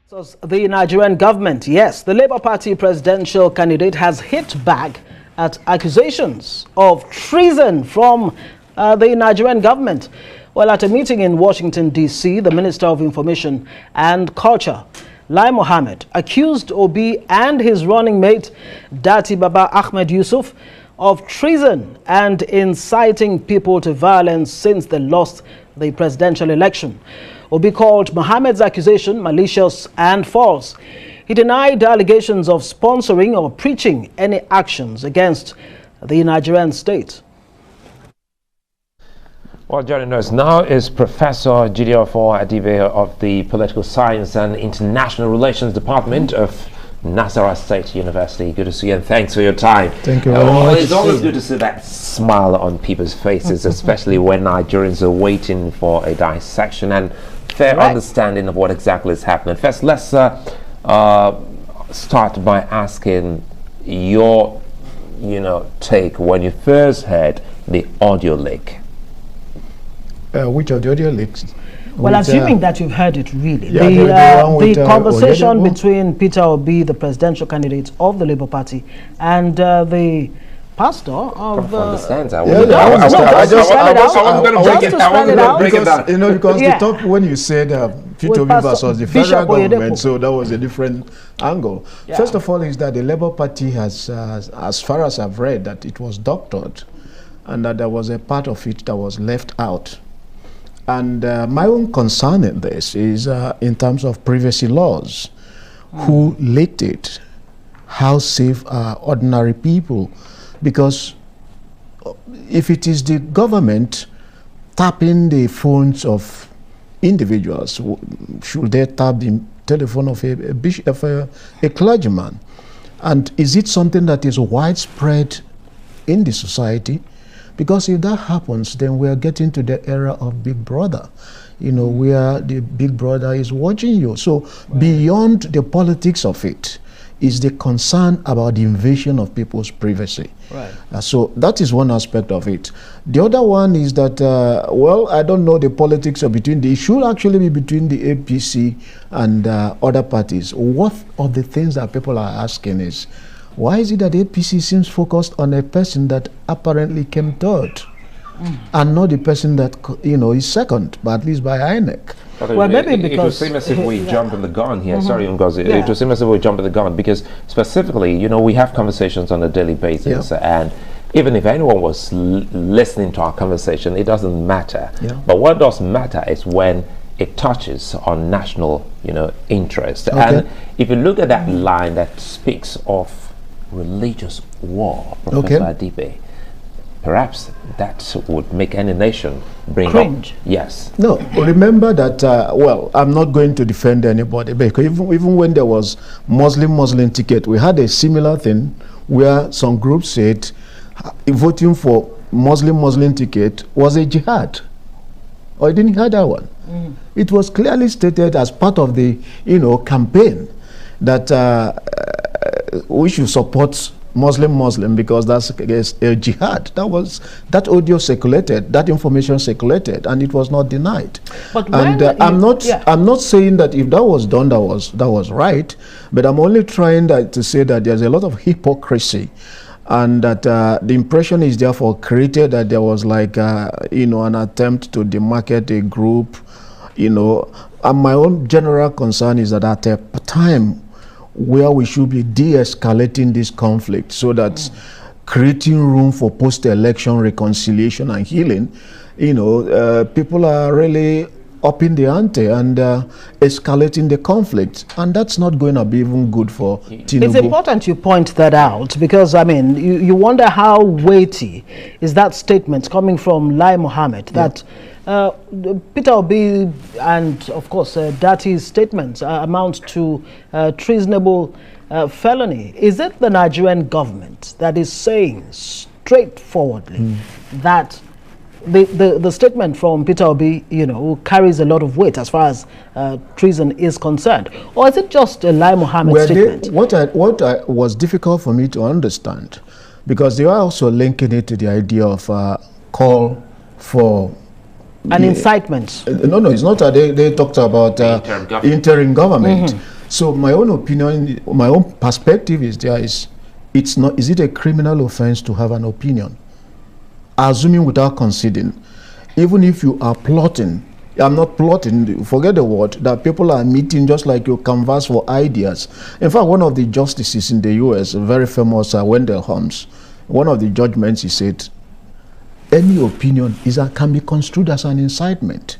The Nigerian government, yes, the Labour Party presidential candidate has hit back at accusations of treason from the Nigerian government. Well, at a meeting in Washington, D.C., the Minister of Information and Culture, Lai Mohammed, accused Obi and his running mate, Dati Baba Ahmed Yusuf, of treason and inciting people to violence since they lost the presidential election. Obi called Mohammed's accusation malicious and false. He denied allegations of sponsoring or preaching any actions against the Nigerian state. Well, joining us now is Professor Jideofor Adive of the Political Science and International Relations Department of Nasarawa State University. Good to see you and thanks for your time. Thank you very much. It's always good to see that smile on people's faces, especially when Nigerians are waiting for a dissection and fair understanding of what exactly is happening. First, let's start by asking your, take when you first heard the audio leak. Which audio leaks? Well, assuming that you've heard it, really. Yeah, the conversation between Peter Obi, the presidential candidate of the Labour Party, and the pastor of... I wasn't because the top, when you said Peter Obi versus the federal government, so that was a different angle. Yeah. First of all is that the Labour Party has, as far as I've read, that it was doctored and that there was a part of it that was left out. And my own concern in this is in terms of privacy laws. Who leaked it? How safe are ordinary people? Because if it is the government tapping the phones of individuals, should they tap the telephone of a clergyman? And is it something that is widespread in the society? Because if that happens, then we are getting to the era of Big Brother, where the Big Brother is watching you. So beyond the politics of it is the concern about the invasion of people's privacy. Right. So that is one aspect of it. The other one is that, I don't know the politics of between it should actually be between the APC and other parties. One of the things that people are asking is, why is it that APC seems focused on a person that apparently came third and not the person that, is second, but at least by INEC? Well, maybe because... It would seem as if we jump in the gun here. Sorry, Ngozi. It would seem as if we jump in the gun because specifically, we have conversations on a daily basis and even if anyone was listening to our conversation, it doesn't matter. But what does matter is when it touches on national, interest. And if you look at that line that speaks of religious war, Professor Adibe, perhaps that would make any nation bring cringe. Up. Yes. No, remember that, I'm not going to defend anybody, because even when there was Muslim ticket, we had a similar thing where some groups said voting for Muslim ticket was a jihad. Or I didn't hear that one. It was clearly stated as part of the, campaign that we should support Muslim because that's a jihad. That audio circulated, that information circulated, and it was not denied. But I'm not saying that if that was done, that was right, but I'm only trying to say that there's a lot of hypocrisy, and that the impression is therefore created that there was like an attempt to demarcate a group, and my own general concern is that at a time where we should be de-escalating this conflict so that creating room for post-election reconciliation and healing, people are really upping the ante and escalating the conflict, and that's not going to be even good for Tinubu. It's important you point that out because, you wonder how weighty is that statement coming from Lai Mohammed that Peter Obi and, of course, Dati's statements amount to treasonable felony. Is it the Nigerian government that is saying straightforwardly that the statement from Peter Obi, carries a lot of weight as far as treason is concerned? Or is it just a Lai Mohammed statement? What was difficult for me to understand, because they are also linking it to the idea of call for an incitement. No, it's not. They talked about interim government. So my own opinion, my own perspective is it's not. Is it a criminal offense to have an opinion? Assuming without conceding, even if you are plotting, I'm not plotting, forget the word, that people are meeting just like you canvass for ideas. In fact, one of the justices in the US, a very famous Wendell Holmes, one of the judgments, he said, any opinion can be construed as an incitement.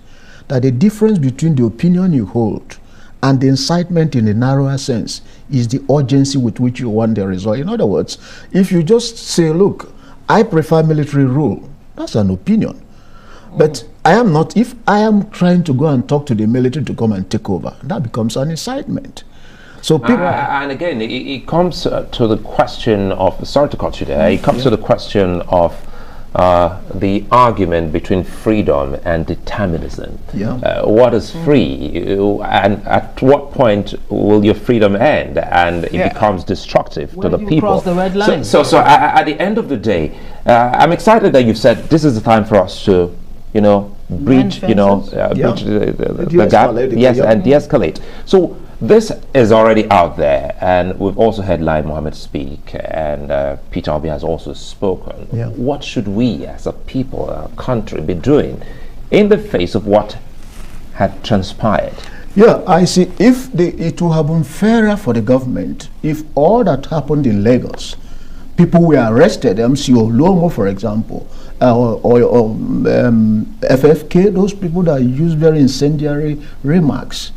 That the difference between the opinion you hold and the incitement in a narrower sense is the urgency with which you want the result. In other words, if you just say, look, I prefer military rule, that's an opinion. But I am not, if I am trying to go and talk to the military to come and take over, that becomes an incitement. So people... and again, it comes to the question of, sorry to cut you there, it comes to the question of the argument between freedom and determinism. What is free, and at what point will your freedom end and it becomes destructive to the people? Cross the red line. So at the end of the day, I'm excited that you've said this is the time for us to, bridge, bridge the gap, and de-escalate. So this is already out there, and we've also heard Lai Mohammed speak, and Peter Obi has also spoken. What should we as a people, a country, be doing in the face of what had transpired? I see. If it would have been fairer for the government if all that happened in Lagos, people were arrested, MC Oluomo, for example, or FFK, those people that use very incendiary remarks,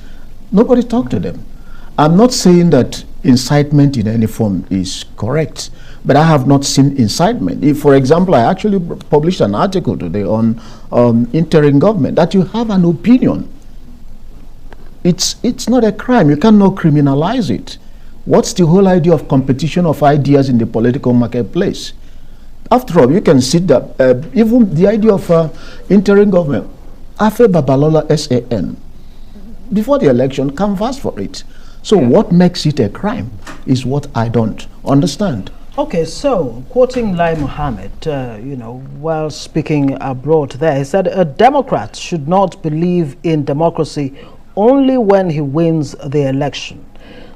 nobody talked to them. I'm not saying that incitement in any form is correct, but I have not seen incitement. If, for example, I actually published an article today on interim government, that you have an opinion. It's not a crime. You cannot criminalize it. What's the whole idea of competition of ideas in the political marketplace? After all, you can see that even the idea of interim government, Afe Babalola SAN, before the election, canvassed for it. So what makes it a crime is what I don't understand. Okay, so quoting Lai Mohammed, while speaking abroad there, he said a Democrat should not believe in democracy only when he wins the election.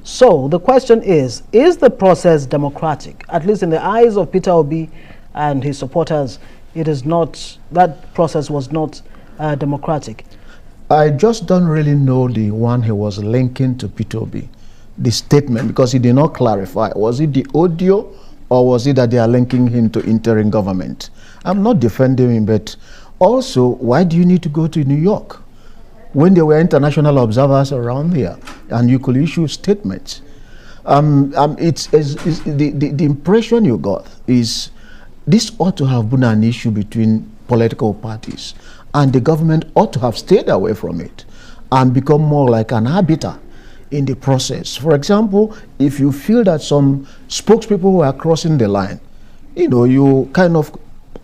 So the question is the process democratic? At least in the eyes of Peter Obi and his supporters, it is not, that process was not democratic. I just don't really know the one he was linking to Peter Obi, the statement, because he did not clarify. Was it the audio, or was it that they are linking him to interim government? I'm not defending him, but also, why do you need to go to New York when there were international observers around here and you could issue statements? The impression you got is this ought to have been an issue between political parties, and the government ought to have stayed away from it and become more like an arbiter in the process. For example, if you feel that some spokespeople were crossing the line, you kind of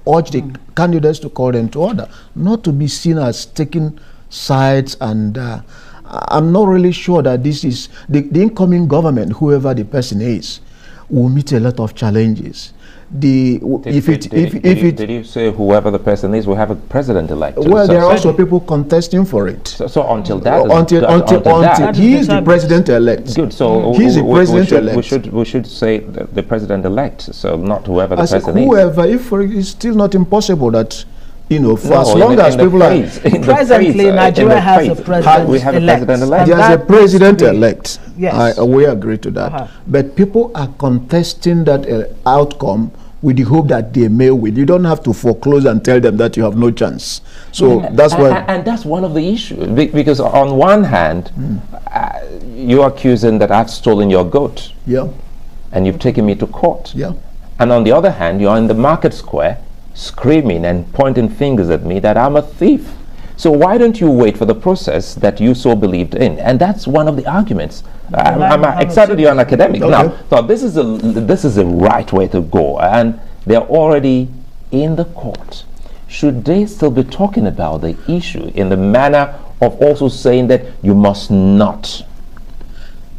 urge the candidates to call them to order, not to be seen as taking sides. And I'm not really sure that this is the incoming government, whoever the person is, will meet a lot of challenges. Did you say whoever the person is will have a president-elect? Well, there are also people contesting for it. So until that, until he is the president-elect. Good. So he's the president-elect. We should say the president-elect. So not whoever the person is. Whoever, if it's still not impossible that. For as long as people are... Presently, Nigeria has a president-elect. We have a president-elect. There's a president-elect. Yes. We agree to that. But people are contesting that outcome with the hope that they may win. You don't have to foreclose and tell them that you have no chance. So that's why... And that's one of the issues. Because on one hand, you're accusing that I've stolen your goat. And you've taken me to court. And on the other hand, you're in the market square screaming and pointing fingers at me that I'm a thief. So why don't you wait for the process that you so believed in? And that's one of the arguments. I'm excited you're an academic. Now, this is a right way to go, and they're already in the court. Should they still be talking about the issue in the manner of also saying that you must not?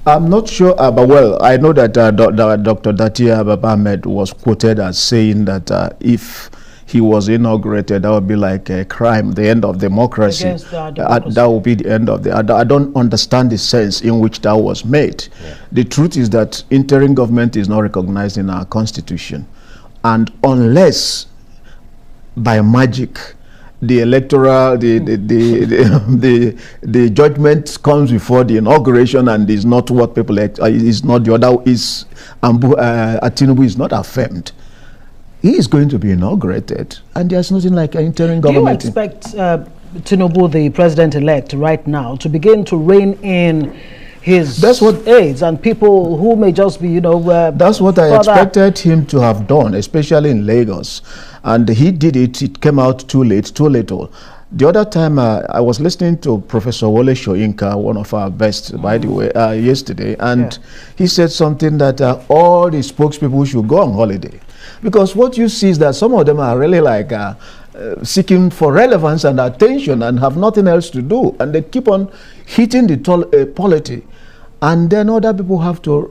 I'm not sure, but well, I know that Dr. Datia Ahmed was quoted as saying that if he was inaugurated, that would be like a crime, the end of democracy. Against the democracy. That would be the end of the... I don't understand the sense in which that was made. Yeah. The truth is that interim government is not recognized in our constitution. And unless by magic the electoral, the judgment comes before the inauguration and is not what people is not the other is Tinubu is not affirmed, he is going to be inaugurated, and there's nothing like an interim government. Do you expect Tinubu, the president-elect right now, to begin to rein in his aides and people who may just be, that's what I expected him to have done, especially in Lagos. And he did it. It came out too late. The other time, I was listening to Professor Wole Soyinka, one of our best, by the way, yesterday, and he said something that all the spokespeople should go on holiday. Because what you see is that some of them are really like seeking for relevance and attention and have nothing else to do. And they keep on hitting the polity. And then other people have to,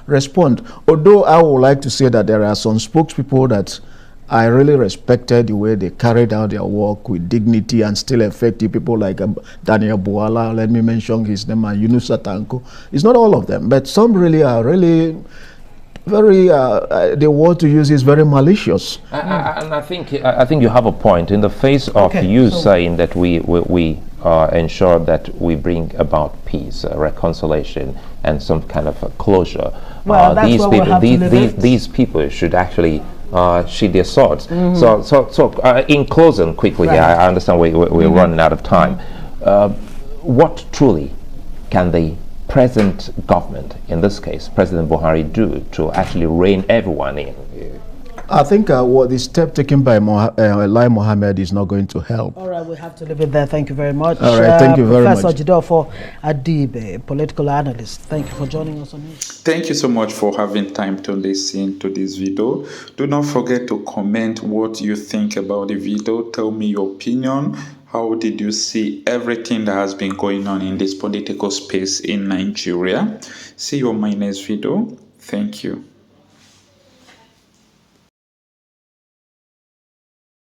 respond. Although I would like to say that there are some spokespeople that I really respected the way they carried out their work with dignity and still effective. People like Daniel Buala, let me mention his name, and Yunusa Tanko. It's not all of them, but some really are very, the word to use is very malicious. And I think you have a point in the face of saying that we ensure that we bring about peace, reconciliation, and some kind of a closure. Well, these people should actually sheathe their swords. So in closing quickly, I understand we're running out of time. What truly can the present government, in this case President Buhari, do to actually rein everyone in? I think what the step taken by Lai Mohammed is not going to help. All right, we have to leave it there. Thank you very much. All right, thank you very much. Professor Jidofo Adibe, political analyst, thank you for joining us on this. Thank you so much for having time to listen to this video. Do not forget to comment what you think about the video. Tell me your opinion. How did you see everything that has been going on in this political space in Nigeria? See you on my next video. Thank you.